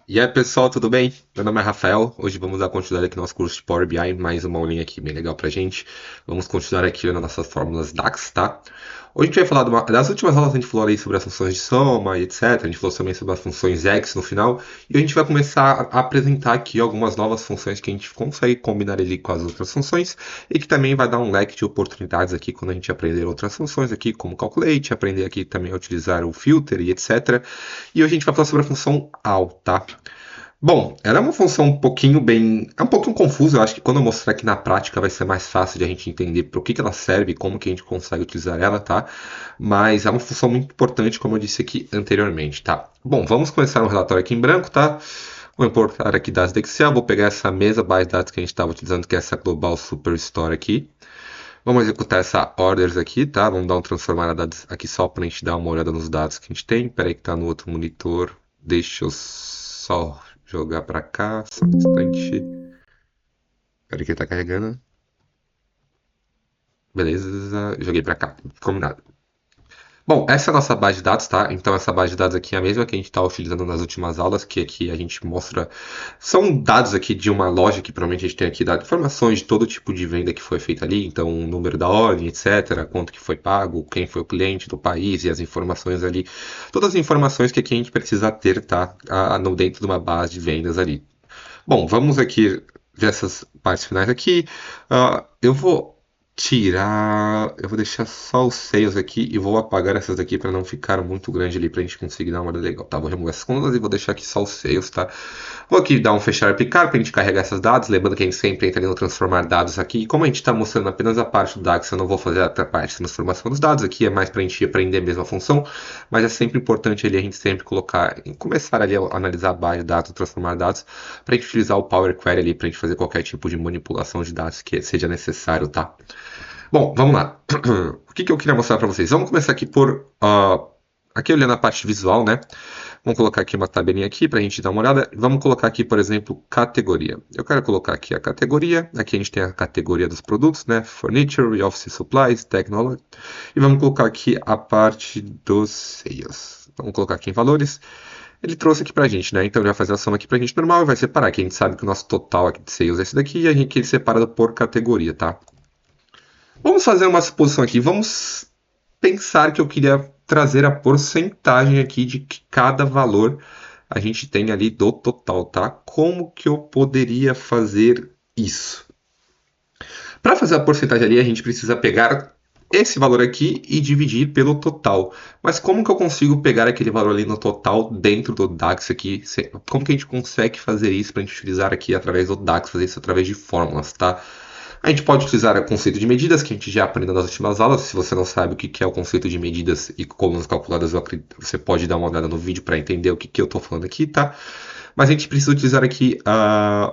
E aí, pessoal, tudo bem? Meu nome é Rafael. Hoje vamos dar continuidade aqui no nosso curso de Power BI, mais uma aulinha aqui bem legal pra gente. Vamos continuar aqui nas nossas fórmulas DAX, tá? Hoje a gente vai falar das últimas aulas a gente falou ali sobre as funções de soma e etc. A gente falou também sobre as funções X no final. E a gente vai começar a apresentar aqui algumas novas funções que a gente consegue combinar ali com as outras funções e que também vai dar um leque de oportunidades aqui quando a gente aprender outras funções aqui, como calculate, aprender aqui também a utilizar o filter e etc. E hoje a gente vai falar sobre a função AL, tá? Bom, ela é uma função um pouquinho bem. É um pouquinho confusa. Eu acho que quando eu mostrar aqui na prática vai ser mais fácil de a gente entender para o que ela serve e como que a gente consegue utilizar ela, tá? Mas é uma função muito importante, como eu disse aqui anteriormente, tá? Bom, vamos começar um relatório aqui em branco, tá? Vou importar aqui dados do Excel. Vou pegar essa mesa base de dados que a gente estava utilizando, que é essa Global Superstore aqui. Vamos executar essa orders aqui, tá? Vamos dar um transformar a dados aqui só para a gente dar uma olhada nos dados que a gente tem. Espera aí que está no outro monitor. Deixa eu só jogar para cá, só um instante. Espera aí que ele está carregando. Beleza, joguei para cá. Combinado. Bom, essa é a nossa base de dados, tá? Então essa base de dados aqui é a mesma que a gente está utilizando nas últimas aulas, que aqui a gente mostra... São dados aqui de uma loja que provavelmente a gente tem aqui, dado informações de todo tipo de venda que foi feita ali, então o número da ordem, etc., quanto que foi pago, quem foi o cliente do país e as informações ali. Todas as informações que aqui a gente precisa ter, tá? Dentro de uma base de vendas ali. Bom, vamos aqui ver essas partes finais aqui. Eu vou tirar. Eu vou deixar só os seios aqui e vou apagar essas daqui para não ficar muito grande ali para a gente conseguir dar uma olhada legal. Tá, vou remover essas colunas e vou deixar aqui só os seios, tá? Vou aqui dar um fechar e picar para a gente carregar esses dados. Lembrando que a gente sempre entra ali no transformar dados aqui. E como a gente está mostrando apenas a parte do DAX, eu não vou fazer a parte de transformação dos dados aqui. É mais para a gente aprender a mesma função. Mas é sempre importante ali a gente sempre colocar, começar ali a analisar a base de dados, transformar dados, para a gente utilizar o Power Query ali para a gente fazer qualquer tipo de manipulação de dados que seja necessário, tá? Bom, vamos lá. O que eu queria mostrar para vocês? Vamos começar aqui por aqui olhando a parte visual, né? Vamos colocar aqui uma tabelinha aqui para a gente dar uma olhada. Vamos colocar aqui, por exemplo, categoria. Eu quero colocar aqui a categoria. Aqui a gente tem a categoria dos produtos, né? Furniture, Office Supplies, Technology. E vamos colocar aqui a parte dos sales. Vamos colocar aqui em valores. Ele trouxe aqui pra gente, né? Então ele vai fazer a soma aqui pra gente normal e vai separar. Aqui a gente sabe que o nosso total aqui de sales é esse daqui e a gente ele separado por categoria, tá? Vamos fazer uma suposição aqui. Vamos pensar que eu queria trazer a porcentagem aqui de que cada valor a gente tem ali do total, tá? Como que eu poderia fazer isso? Para fazer a porcentagem ali, a gente precisa pegar esse valor aqui e dividir pelo total. Mas como que eu consigo pegar aquele valor ali no total dentro do DAX aqui? Como que a gente consegue fazer isso para a gente utilizar aqui através do DAX, fazer isso através de fórmulas, tá? A gente pode utilizar o conceito de medidas, que a gente já aprendeu nas últimas aulas. Se você não sabe o que é o conceito de medidas e colunas calculadas, você pode dar uma olhada no vídeo para entender o que eu estou falando aqui, tá? Mas a gente precisa utilizar aqui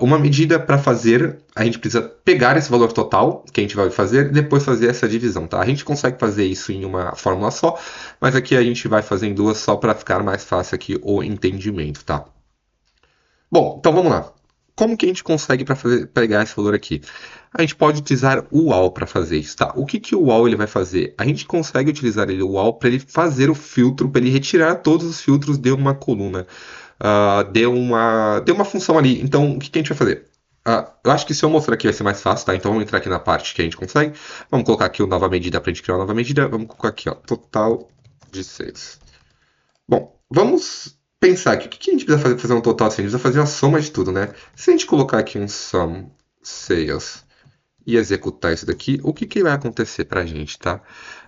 uma medida para fazer. A gente precisa pegar esse valor total que a gente vai fazer e depois fazer essa divisão, tá? A gente consegue fazer isso em uma fórmula só, mas aqui a gente vai fazer em duas só para ficar mais fácil aqui o entendimento, tá? Bom, então vamos lá. Como que a gente consegue para pegar esse valor aqui? A gente pode utilizar o UAL para fazer isso, tá? O que o UAL ele vai fazer? A gente consegue utilizar o UAL para ele fazer o filtro, para ele retirar todos os filtros de uma coluna. Deu uma função ali. Então, o que a gente vai fazer? Eu acho que se eu mostrar aqui vai ser mais fácil, tá? Então vamos entrar aqui na parte que a gente consegue. Vamos colocar aqui uma nova medida para a gente criar uma nova medida. Vamos colocar aqui, ó, total de sales. Bom, vamos pensar aqui. O que a gente precisa fazer para fazer um total assim? A gente precisa fazer a soma de tudo, né? Se a gente colocar aqui um sum sales e executar isso daqui, o que vai acontecer para a gente, tá?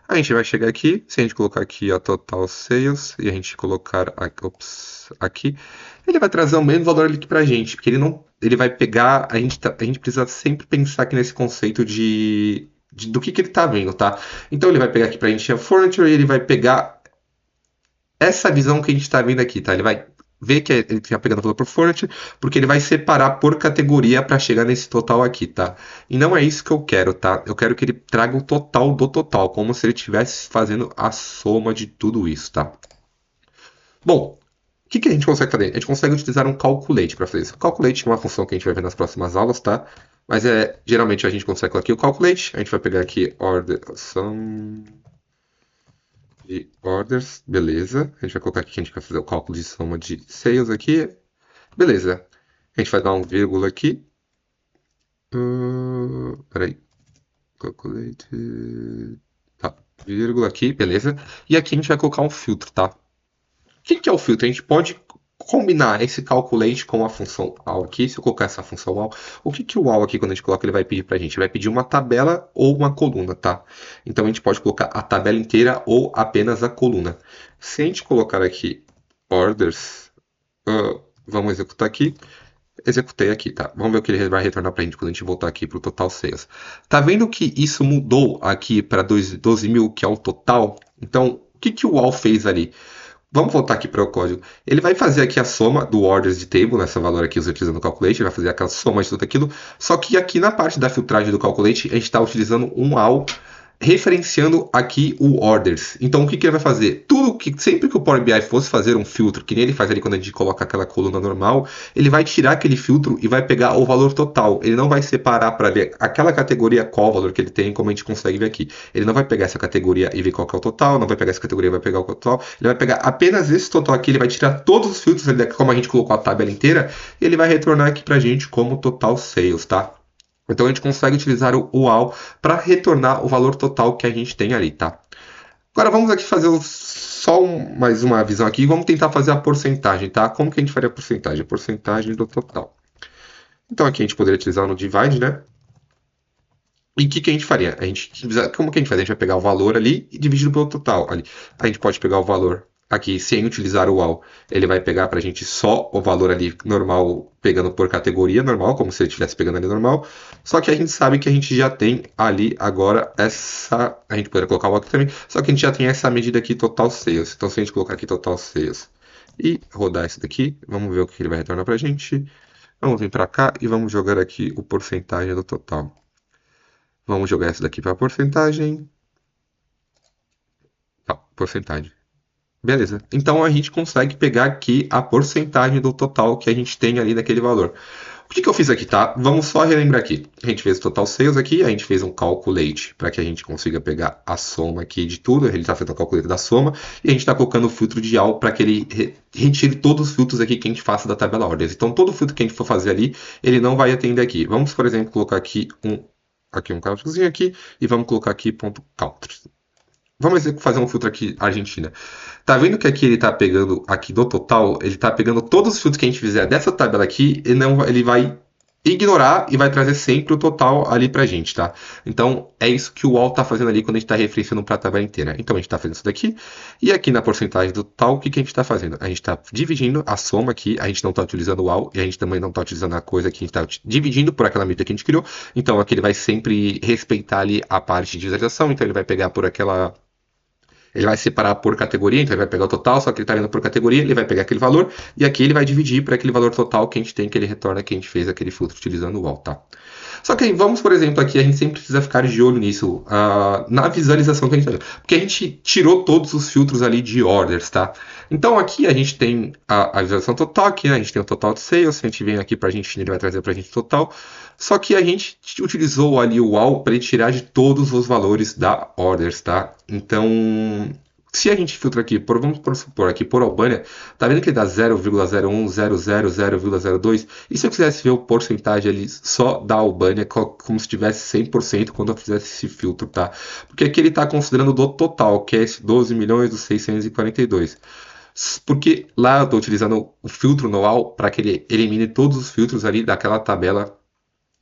A gente vai chegar aqui, se a gente colocar aqui a total sales e a gente colocar aqui, ele vai trazer o mesmo valor ali para a gente, porque ele não, ele vai pegar, a gente precisa sempre pensar aqui nesse conceito do que ele está vendo, tá? Então ele vai pegar aqui para a gente a furniture e ele vai pegar essa visão que a gente está vendo aqui, tá? Ele vai ver que ele está pegando valor por furniture, porque ele vai separar por categoria para chegar nesse total aqui, tá? E não é isso que eu quero, tá? Eu quero que ele traga o total do total, como se ele estivesse fazendo a soma de tudo isso, tá? Bom, o que a gente consegue fazer? A gente consegue utilizar um calculate para fazer isso. O calculate é uma função que a gente vai ver nas próximas aulas, tá? Mas geralmente a gente consegue colocar aqui o calculate. A gente vai pegar aqui order sum de orders, beleza. A gente vai colocar aqui que a gente vai fazer o cálculo de soma de sales aqui. Beleza. A gente vai dar um vírgula aqui. Peraí. Calculate. Tá, vírgula aqui, beleza. E aqui a gente vai colocar um filtro, tá? O que é o filtro? A gente pode combinar esse calculate com a função all aqui. Se eu colocar essa função all, o que o all aqui, quando a gente coloca, ele vai pedir pra gente? Ele vai pedir uma tabela ou uma coluna, tá? Então a gente pode colocar a tabela inteira ou apenas a coluna. Se a gente colocar aqui orders, vamos executar aqui. Executei aqui, tá? Vamos ver o que ele vai retornar pra gente quando a gente voltar aqui pro total sales. Tá vendo que isso mudou aqui para 12 mil, que é o total? Então, o que o all fez ali? Vamos voltar aqui para o código. Ele vai fazer aqui a soma do orders de table, nessa valor aqui utilizando o calculate, ele vai fazer aquela soma de tudo aquilo. Só que aqui na parte da filtragem do calculate, a gente está utilizando um all referenciando aqui o orders. Então o que ele vai fazer? Tudo que sempre que o Power BI fosse fazer um filtro, que nem ele faz ali quando a gente coloca aquela coluna normal, ele vai tirar aquele filtro e vai pegar o valor total. Ele não vai separar para ver aquela categoria qual o valor que ele tem, como a gente consegue ver aqui. Ele não vai pegar essa categoria e ver qual que é o total, não vai pegar essa categoria e vai pegar o total. Ele vai pegar apenas esse total aqui, ele vai tirar todos os filtros, como a gente colocou a tabela inteira, e ele vai retornar aqui para a gente como total sales, tá? Então a gente consegue utilizar o UAL para retornar o valor total que a gente tem ali, tá? Agora vamos aqui fazer mais uma visão aqui. Vamos tentar fazer a porcentagem, tá? Como que a gente faria a porcentagem? A porcentagem do total. Então aqui a gente poderia utilizar no divide, né? E o que a gente faria? Como que a gente faz? A gente vai pegar o valor ali e dividir pelo total. Ali. A gente pode pegar o valor aqui sem utilizar o all. Ele vai pegar para a gente só o valor ali normal, pegando por categoria normal, como se ele estivesse pegando ali normal. Só que a gente sabe que a gente já tem ali agora essa... A gente poderia colocar o aqui também. Só que a gente já tem essa medida aqui, total sales. Então se a gente colocar aqui total sales e rodar isso daqui, vamos ver o que ele vai retornar para a gente. Vamos vir para cá e vamos jogar aqui o porcentagem do total. Vamos jogar essa daqui para a porcentagem. Tá, porcentagem. Beleza. Então a gente consegue pegar aqui a porcentagem do total que a gente tem ali naquele valor. O que eu fiz aqui, tá? Vamos só relembrar aqui. A gente fez o total sales aqui, a gente fez um calculate para que a gente consiga pegar a soma aqui de tudo. Ele está fazendo o calculate da soma e a gente está colocando o filtro de all para que ele retire todos os filtros aqui que a gente faça da tabela orders. Então todo filtro que a gente for fazer ali, ele não vai atender aqui. Vamos, por exemplo, colocar aqui um countzinho aqui e vamos colocar aqui ponto .country. Vamos fazer um filtro aqui, Argentina. Tá vendo que aqui ele tá pegando, aqui do total, ele tá pegando todos os filtros que a gente fizer dessa tabela aqui, ele vai ignorar e vai trazer sempre o total ali pra gente, tá? Então, é isso que o all tá fazendo ali quando a gente tá referenciando pra tabela inteira. Então, a gente tá fazendo isso daqui. E aqui na porcentagem do total, o que a gente tá fazendo? A gente tá dividindo a soma aqui, a gente não tá utilizando o all, e a gente também não tá utilizando a coisa que a gente tá dividindo por aquela medida que a gente criou. Então, aqui ele vai sempre respeitar ali a parte de visualização, então ele vai pegar por aquela... Ele vai separar por categoria, então ele vai pegar o total, só que ele está indo por categoria, ele vai pegar aquele valor, e aqui ele vai dividir para aquele valor total que a gente tem, que ele retorna que a gente fez aquele filtro utilizando o all, tá? Só que aí, vamos, por exemplo, aqui, a gente sempre precisa ficar de olho nisso, na visualização que a gente está vendo. Porque a gente tirou todos os filtros ali de orders, tá? Então aqui a gente tem a visualização total, aqui, né? A gente tem o total de sales, se a gente vem aqui para a gente, ele vai trazer para a gente total. Só que a gente utilizou ali o all para ele tirar de todos os valores da orders, tá? Então, se a gente filtra aqui, vamos supor aqui por Albânia, tá vendo que ele dá 0,01, 00, 0,02? E se eu quisesse ver o porcentagem ali só da Albânia, como se tivesse 100% quando eu fizesse esse filtro, tá? Porque aqui ele está considerando do total, que é esse 12 milhões dos 642. Porque lá eu estou utilizando o filtro no all para que ele elimine todos os filtros ali daquela tabela,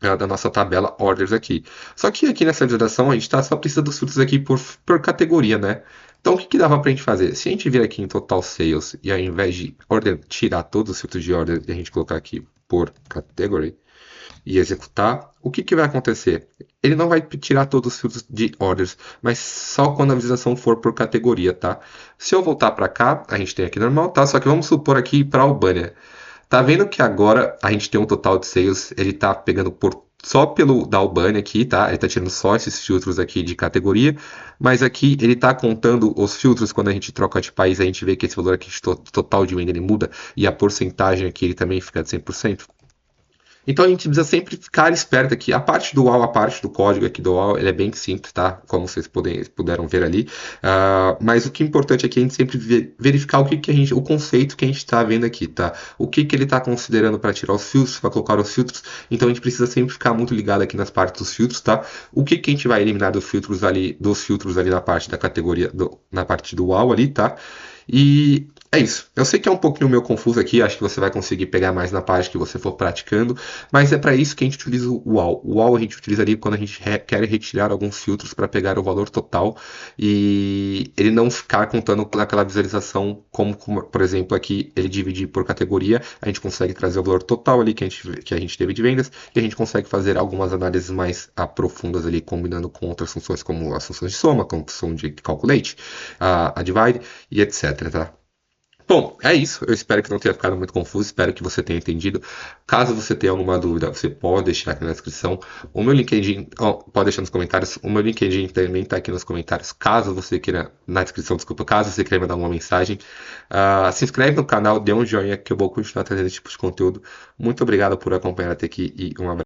da nossa tabela orders aqui. Só que aqui nessa visualização a gente só precisa dos filtros aqui por categoria, né? Então o que dava para a gente fazer? Se a gente vir aqui em total sales e ao invés de order, tirar todos os filtros de order e a gente colocar aqui por category e executar, o que vai acontecer? Ele não vai tirar todos os filtros de orders, mas só quando a visualização for por categoria, tá? Se eu voltar para cá, a gente tem aqui normal, tá? Só que vamos supor aqui para Albânia. Tá vendo que agora a gente tem um total de sales, ele tá pegando só pelo da Albânia aqui, tá? Ele tá tirando só esses filtros aqui de categoria, mas aqui ele tá contando os filtros quando a gente troca de país, a gente vê que esse valor aqui total de venda ele muda e a porcentagem aqui ele também fica de 100%. Então a gente precisa sempre ficar esperto aqui. A parte do UAU, a parte do código aqui do UAU, ele é bem simples, tá? Como vocês puderam ver ali. Mas o que é importante aqui é a gente sempre verificar o conceito que a gente está vendo aqui, tá? O que ele está considerando para tirar os filtros, para colocar os filtros. Então a gente precisa sempre ficar muito ligado aqui nas partes dos filtros, tá? O que a gente vai eliminar dos filtros ali na parte da categoria, na parte do UAU ali, tá? E é isso. Eu sei que é um pouquinho meio confuso aqui, acho que você vai conseguir pegar mais na parte que você for praticando, mas é para isso que a gente utiliza o UAU. O UAU a gente utilizaria quando a gente quer retirar alguns filtros para pegar o valor total e ele não ficar contando naquela visualização, como, por exemplo, aqui ele dividir por categoria, a gente consegue trazer o valor total ali que a gente teve de vendas e a gente consegue fazer algumas análises mais profundas ali, combinando com outras funções, como as funções de soma, como a função de calculate, a divide e etc, tá? Bom, é isso. Eu espero que não tenha ficado muito confuso. Espero que você tenha entendido. Caso você tenha alguma dúvida, você pode deixar aqui na descrição. O meu LinkedIn, pode deixar nos comentários. O meu LinkedIn também está aqui nos comentários. Caso você queira, na descrição, desculpa, caso você queira mandar uma mensagem, se inscreve no canal, dê um joinha que eu vou continuar trazendo esse tipo de conteúdo. Muito obrigado por acompanhar até aqui e um abraço.